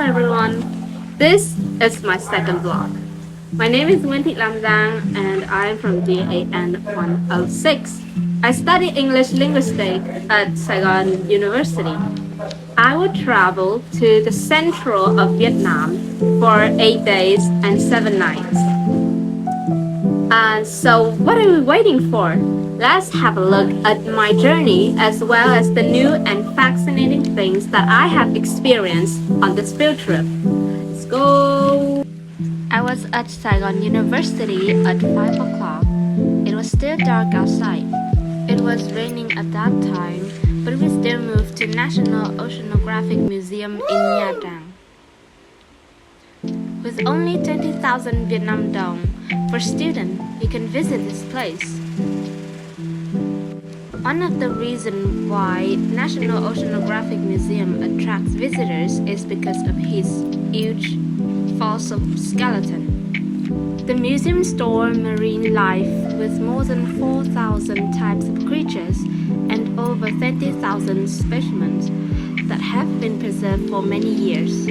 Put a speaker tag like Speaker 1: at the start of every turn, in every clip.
Speaker 1: everyone, this is my second vlog. My name is Nguyễn Thi Lam Giang and I am from DAN 106. I study English Linguistics at Saigon University. I would travel to the central of Vietnam for 8 days and 7 nights. And so what are we waiting for? Let's have a look at my journey as well as the new and fascinating things that I have experienced on this field trip. Let's go! I was at Saigon University at 5 o'clock. It was still dark outside. It was raining at that time, but we still moved to National Oceanographic Museum in Nha Trang. With only 20,000 Vietnam dong for students, you can visit this place. One of the reasons why National Oceanographic Museum attracts visitors is because of his huge fossil skeleton. The museum stores marine life with more than 4,000 types of creatures and over 20,000 specimens that have been preserved for many years.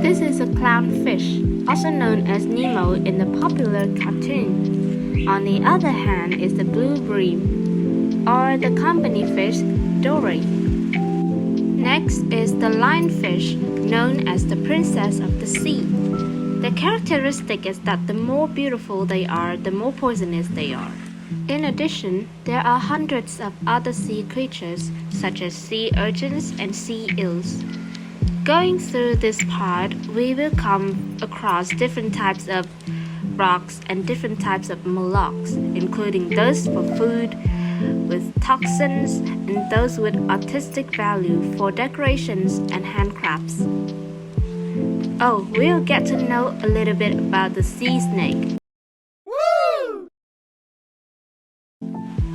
Speaker 1: This is a clownfish, also known as Nemo in the popular cartoon. On the other hand is the blue bream, or the company fish Dory. Next is the lionfish, known as the princess of the sea. The characteristic is that the more beautiful they are, the more poisonous they are. In addition, there are hundreds of other sea creatures, such as sea urchins and sea eels. Going through this part, we will come across different types of rocks and different types of mollusks, including those for food, with toxins, and those with artistic value for decorations and handcrafts. Oh, we'll get to know a little bit about the sea snake.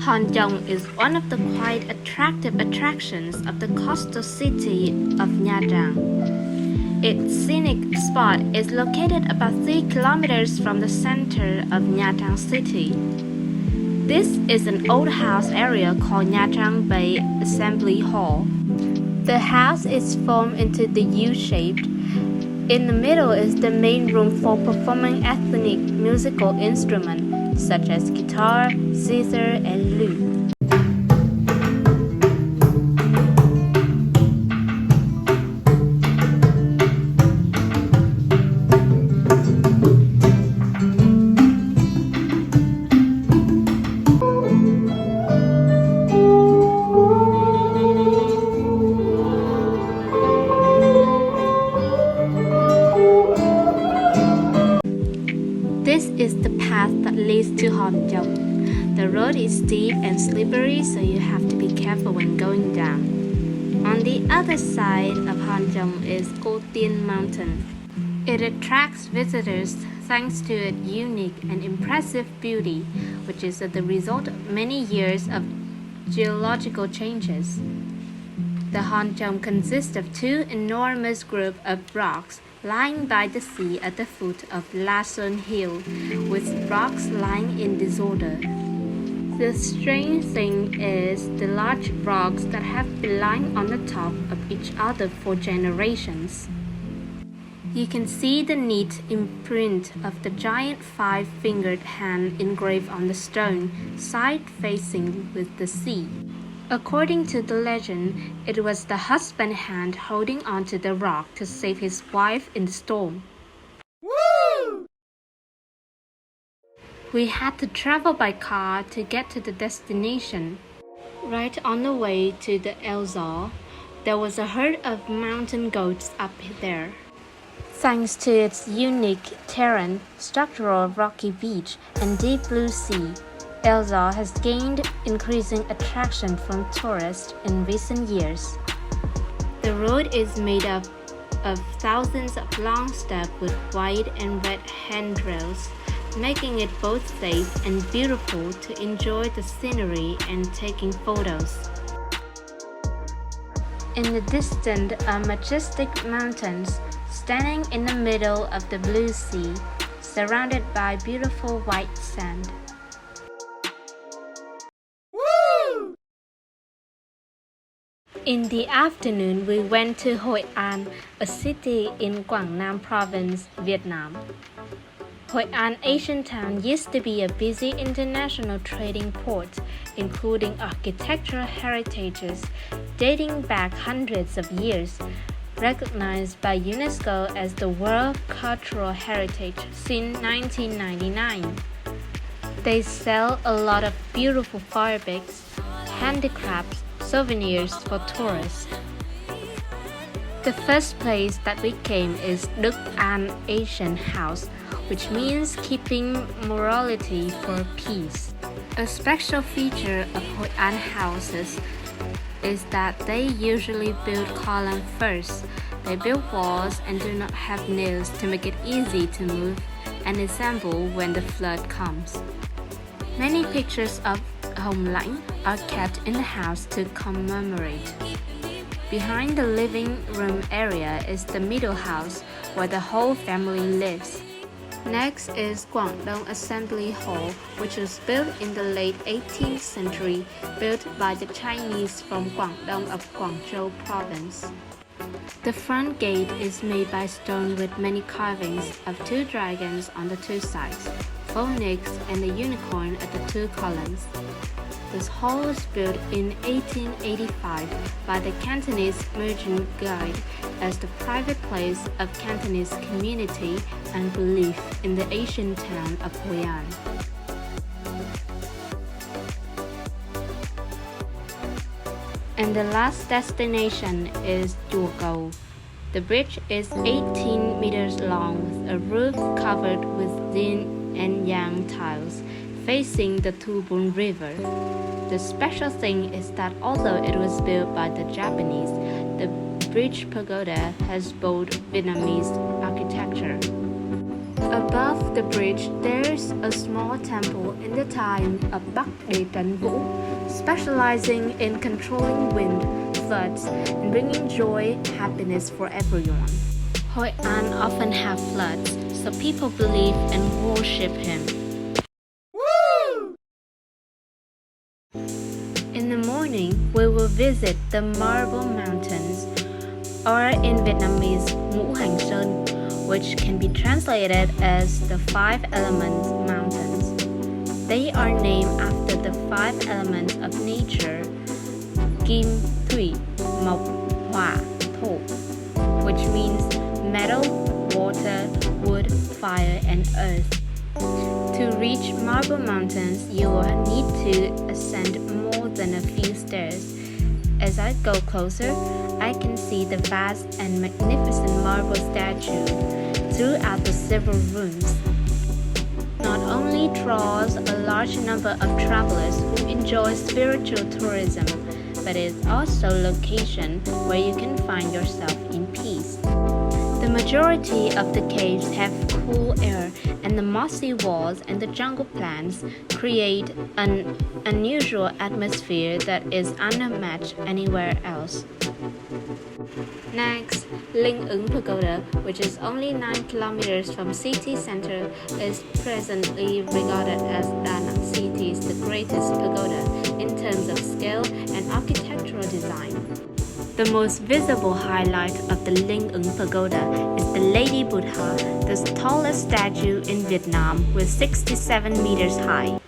Speaker 1: Hòn Chong is one of the quite attractive attractions of the coastal city of Nha Trang. Its scenic spot is located about 3 kilometers from the center of Nha Trang city. This is an old house area called Nha Trang Bay Assembly Hall. The house is formed into the U-shaped. In the middle is the main room for performing ethnic musical instruments such as guitar, zither, and lute. This is the path that leads to Hòn Chong. The road is steep and slippery, so you have to be careful when going down. On the other side of Hòn Chong is Cô Tiên Mountain. It attracts visitors thanks to its unique and impressive beauty, which is the result of many years of geological changes. The Hòn Chong consists of 2 enormous groups of rocks lying by the sea at the foot of La Sơn Hill, with rocks lying in disorder. The strange thing is the large rocks that have been lying on the top of each other for generations. You can see the neat imprint of the giant 5-fingered hand engraved on the stone, side-facing with the sea. According to the legend, it was the husband's hand holding onto the rock to save his wife in the storm. Woo! We had to travel by car to get to the destination. Right on the way to the Elzar, there was a herd of mountain goats up there. Thanks to its unique terrain, structural rocky beach, and deep blue sea, Elzar has gained increasing attraction from tourists in recent years. The road is made up of thousands of long steps with white and red handrails, making it both safe and beautiful to enjoy the scenery and taking photos. In the distance are majestic mountains standing in the middle of the blue sea, surrounded by beautiful white sand. In the afternoon, we went to Hội An, a city in Quảng Nam Province, Vietnam. Hội An Asian Town used to be a busy international trading port, including architectural heritages dating back hundreds of years, recognized by UNESCO as the World Cultural Heritage since 1999. They sell a lot of beautiful fabrics, handicrafts, souvenirs for tourists. The first place that we came is Đức An Asian House, which means keeping morality for peace. A special feature of Hội An houses is that they usually build columns first. They build walls and do not have nails to make it easy to move and assemble when the flood comes. Many pictures of Hồng Lãnh are kept in the house to commemorate. Behind the living room area is the middle house where the whole family lives. Next is Quảng Đông Assembly Hall, which was built in the late 18th century, built by the Chinese from Quảng Đông of Guangzhou province. The front gate is made by stone with many carvings of two dragons on the two sides, phoenix and the unicorn at the two columns. This hall was built in 1885 by the Cantonese merchant guide as the private place of Cantonese community and belief in the Asian town of Hội An. And the last destination is Chùa Cầu. The bridge is 18 meters long with a roof covered with yin and yang tiles facing the Thu Bun River. The special thing is that although it was built by the Japanese, the bridge pagoda has bold Vietnamese architecture. Above the bridge, there's a small temple in the time of Bắc Đế Trấn Vũ, specializing in controlling wind, floods, and bringing joy, happiness for everyone. Hội An often have floods, so people believe and worship him. In the morning, we will visit the Marble Mountains, or in Vietnamese, Ngũ Hành Sơn, which can be translated as the Five Elements Mountains. They are named after the five elements of nature, Kim, Thủy, Mộc, Hỏa, Thổ, which means metal, water, wood, fire, and earth. To reach Marble Mountains, you will need to ascend more than a few stairs. As I go closer, I can see the vast and magnificent marble statue throughout the several rooms. Not only draws a large number of travelers who enjoy spiritual tourism, but is also a location where you can find yourself in peace. The majority of the caves have cool air, and the mossy walls and the jungle plants create an unusual atmosphere that is unmatched anywhere else. Next, Linh Ứng Pagoda, which is only 9 kilometers from city center, is presently regarded as Da Nang City's the greatest pagoda in terms of scale and architectural design. The most visible highlight of the Linh Ứng Pagoda is the Lady Buddha, the tallest statue in Vietnam with 67 meters high.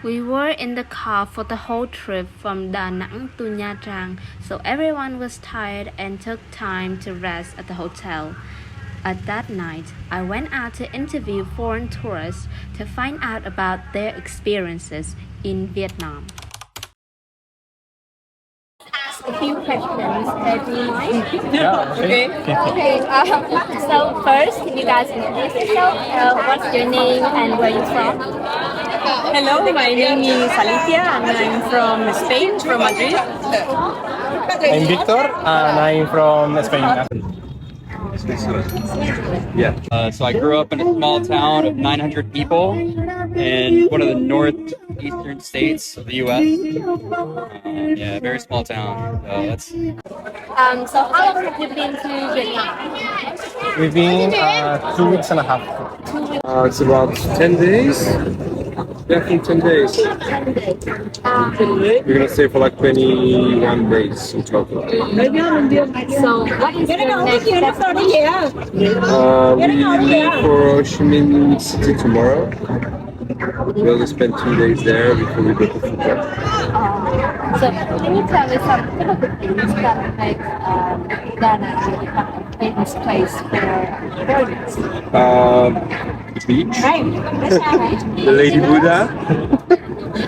Speaker 1: We were in the car for the whole trip from Da Nang to Nha Trang, so everyone was tired and took time to rest at the hotel. At that night, I went out to interview foreign tourists to find out about their experiences in Vietnam. A few questions. Do you mind?
Speaker 2: Yeah, okay.
Speaker 1: So first, can you guys introduce yourself? What's your name and where you're from?
Speaker 3: Hello, my name is Alicia and I'm from Spain, from Madrid.
Speaker 2: I'm Victor and I'm from Spain.
Speaker 4: Yeah. So I grew up in a small town of 900 people in one of the northeastern states of the U.S. Yeah, very small town.
Speaker 1: So how long have you been to Vietnam?
Speaker 2: We've been 2 weeks and a half.
Speaker 5: It's about 10 days.
Speaker 2: Yeah, for 10 days.
Speaker 5: 10 days.
Speaker 2: We're gonna stay for like 21 days in total.
Speaker 5: So what is the next step?
Speaker 2: We leave for Ho Chi Minh City tomorrow. We'll spend 2 days there before we go to Phu Quoc.
Speaker 5: So can you tell me some typical things that makes Da Nang really a famous place for foreigners?
Speaker 2: The beach,
Speaker 5: Right.
Speaker 2: the Lady Buddha,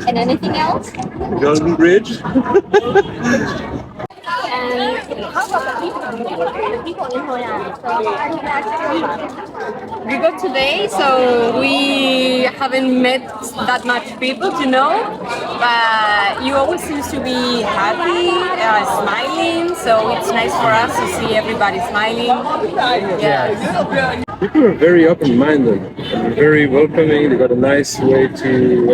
Speaker 5: And anything else?
Speaker 2: Golden Bridge.
Speaker 5: And how about the people? The people in Hoi An. So how do you guys feel about it?
Speaker 3: We got today, so we haven't met that much people to know, but you always seem to be happy, smiling, so it's nice for us to see everybody smiling. Yeah.
Speaker 2: People are very open-minded and very welcoming. They got a nice way to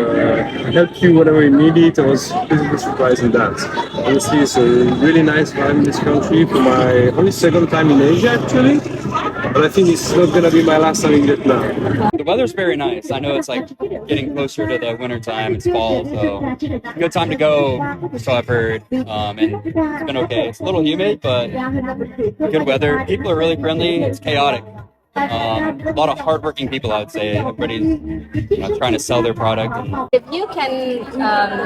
Speaker 2: help you whenever you need it. I was pleasantly surprised in that. Honestly, it's a really nice vibe in this country for my only second time in Asia, actually. But I think it's not gonna be my last time in Vietnam.
Speaker 4: The weather's very nice. I know it's like getting closer to the winter time. It's fall, so good time to go. So I've heard, and it's been okay. It's a little humid, but good weather. People are really friendly. It's chaotic. A lot of hardworking people, I would say. Everybody's trying to sell their product.
Speaker 5: If you can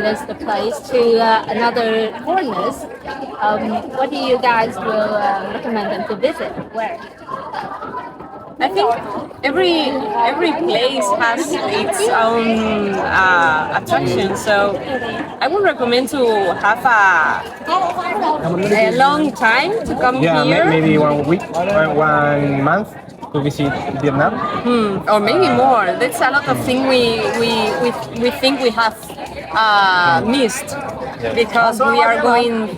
Speaker 5: list the place to another foreigners, what do you guys will recommend them to visit? Where?
Speaker 3: I think every place has its own attraction, so I would recommend to have a long time to come here.
Speaker 2: Maybe 1 week, 1 month to visit Vietnam.
Speaker 3: Or maybe more. That's a lot of things we think we have missed because we are going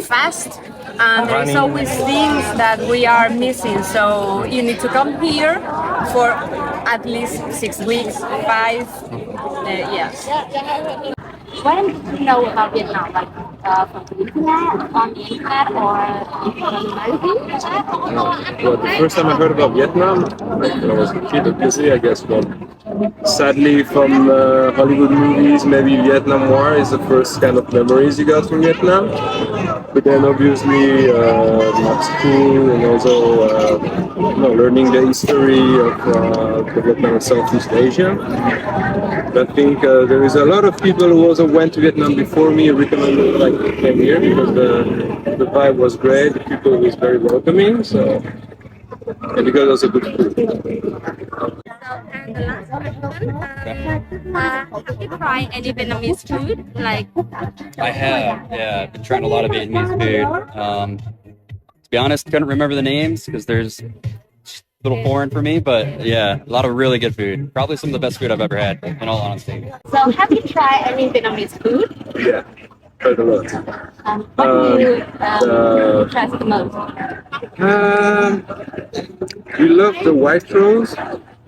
Speaker 3: fast. And there's always things that we are missing, so you need to come here for at least 6 weeks, 5, yes.
Speaker 5: When did you know about Vietnam? Like from the internet, on the internet, or from the magazine?
Speaker 2: Well, the first time I heard about Vietnam, like when I was a kid, obviously, I guess, well, sadly from Hollywood movies, maybe Vietnam War is the first kind of memories you got from Vietnam. But then obviously at school and also learning the history of Vietnam and Southeast Asia. I think there is a lot of people who also went to Vietnam before me recommended like they came here because the vibe was great, the people was very welcoming, so and because it was a good food.
Speaker 1: And the last question, have you tried any Vietnamese food? Like,
Speaker 4: I have, yeah. I've been trying a lot of Vietnamese food. To be honest, couldn't remember the names because there's a little foreign for me, but yeah, a lot of really good food. Probably some of the best food I've ever had, in all honesty.
Speaker 5: So have you tried any Vietnamese food?
Speaker 2: Yeah, quite a lot.
Speaker 5: What do you try the most?
Speaker 2: We love the white rolls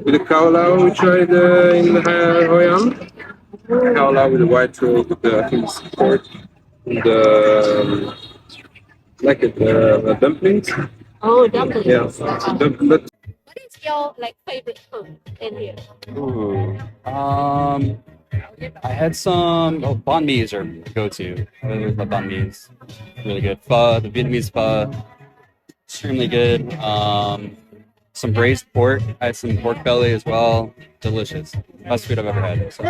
Speaker 2: with the khao lao we tried in Hoi An. Khao lao with the white roll with the I think it's pork and like it dumplings.
Speaker 5: Oh, dumplings.
Speaker 2: Yeah, but
Speaker 5: What is your favorite food in here?
Speaker 4: Ooh. I had some banh mi's are go-to. I really love banh mi's. Really good. Pho, the Vietnamese pho, extremely good. Some braised pork. I had some pork belly as well. Delicious. Best food I've ever had. So.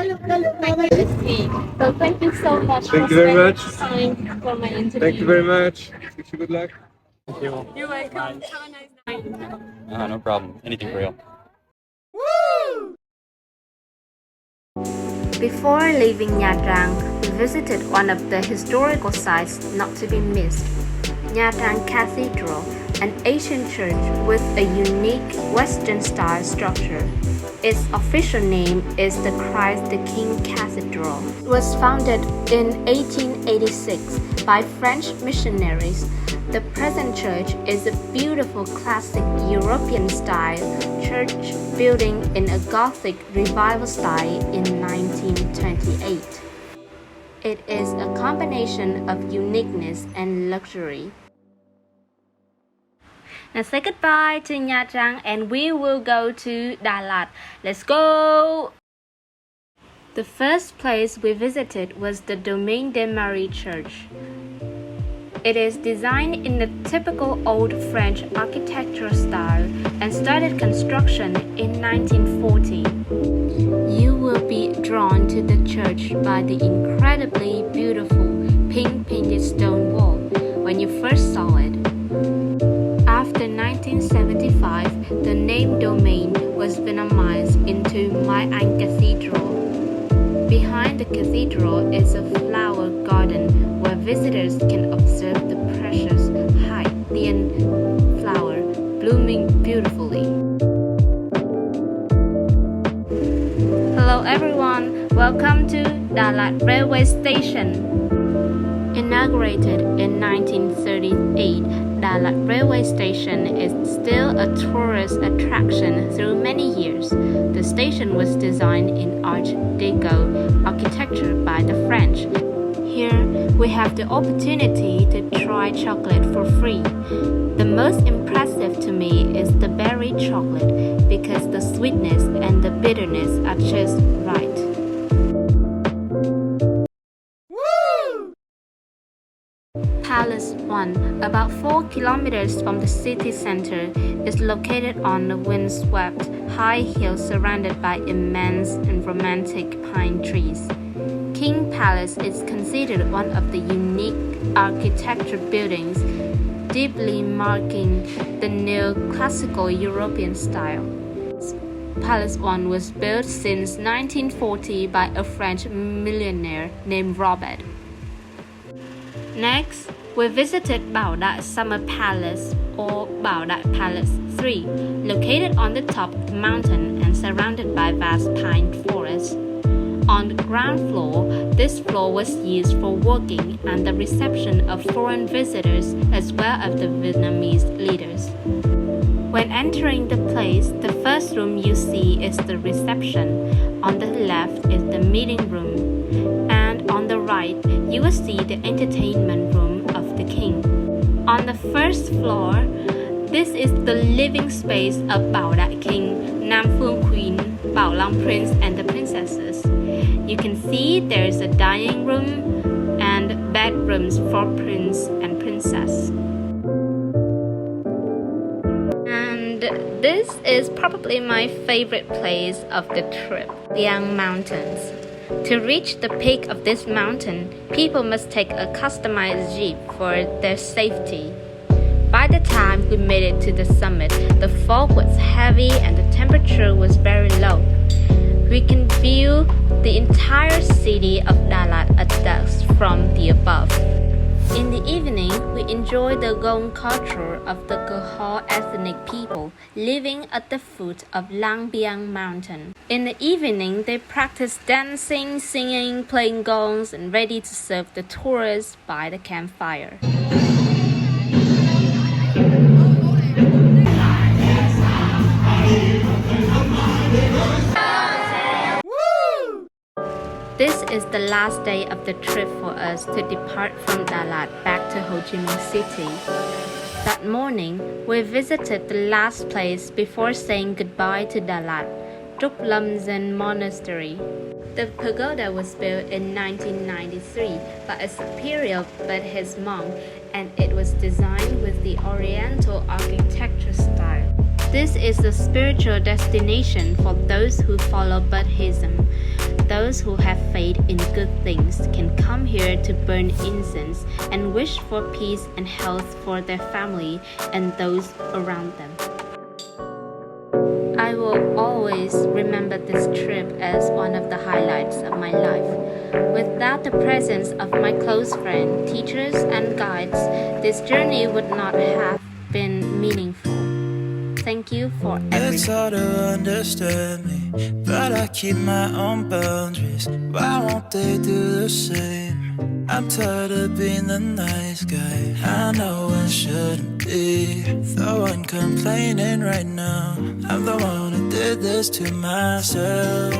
Speaker 5: So thank you so much.
Speaker 2: Thank you very much.
Speaker 5: Time for my interview.
Speaker 2: Thank you very much. Wish you good luck.
Speaker 4: Thank you.
Speaker 3: You're welcome. Have a nice night.
Speaker 4: No problem. Anything for you.
Speaker 1: before leaving Nha Trang, we visited one of the historical sites not to be missed, Nha Trang Cathedral, an ancient church with a unique Western-style structure. Its official name is the Christ the King Cathedral. It was founded in 1886 by French missionaries. The present church is a beautiful classic European-style church building in a Gothic revival style in 1928. It is a combination of uniqueness and luxury. Now say goodbye to Nha Trang and we will go to Đà Lạt. Let's go! The first place we visited was the Domaine de Marie Church. It is designed in the typical old French architectural style and started construction in 1940. You will be drawn to the church by the incredibly beautiful pink painted stone wall when you first saw it. After 1975, the name Domaine was Vietnamized into My Anh Cathedral. Behind the cathedral is a flower garden where visitors can observe the precious Haitian flower blooming beautifully. Hello everyone, welcome to Đà Lạt Railway Station. Inaugurated in 1938, Đà Lạt Railway Station is still a tourist attraction through many years. The station was designed in Art Deco architecture by the French. Here, we have the opportunity to try chocolate for free. The most impressive to me is the berry chocolate because the sweetness and the bitterness are just right. Palace 1, about 4 kilometers from the city center, is located on a windswept high hill surrounded by immense and romantic pine trees. King Palace is considered one of the unique architecture buildings, deeply marking the neoclassical European style. Palace 1 was built since 1940 by a French millionaire named Robert. Next, we visited Bảo Đại Summer Palace or Bảo Đại Palace 3, located on the top of the mountain and surrounded by vast pine forests. On the ground floor, this floor was used for working and the reception of foreign visitors as well as the Vietnamese leaders. When entering the place, the first room you see is the reception. On the left is the meeting room, and on the right, you will see the entertainment room of the king. On the first floor, this is the living space of Bảo Đại King, Nam Phương Queen, Bảo Long Prince, and the princesses. You can see there is a dining room and bedrooms for prince and princess. And this is probably my favorite place of the trip, Giang Mountains. To reach the peak of this mountain, people must take a customized jeep for their safety. By the time we made it to the summit, the fog was heavy and the temperature was very low. We can view the entire city of Đà Lạt at dusk from the above. In the evening, we enjoy the Gong culture of the Cơ ethnic people living at the foot of Lang Biang mountain. In the evening, they practice dancing, singing, playing gongs, and ready to serve the tourists by the campfire. This is the last day of the trip for us to depart from Đà Lạt back to Ho Chi Minh City. That morning, we visited the last place before saying goodbye to Đà Lạt, Trúc Lâm Zen Monastery. The pagoda was built in 1993 by a superior Buddhist monk, and it was designed with the Oriental architecture style. This is a spiritual destination for those who follow Buddhism. Those who have faith in good things can come here to burn incense and wish for peace and health for their family and those around them. I will always remember this trip as one of the highlights of my life. Without the presence of my close friends, teachers, and guides, this journey would not have been meaningful. Thank you for everything.
Speaker 6: It's hard to understand me, but I keep my own boundaries. Why won't they do the same? I'm tired of being the nice guy. I know I shouldn't be the one complaining right now. I'm the one who did this to myself.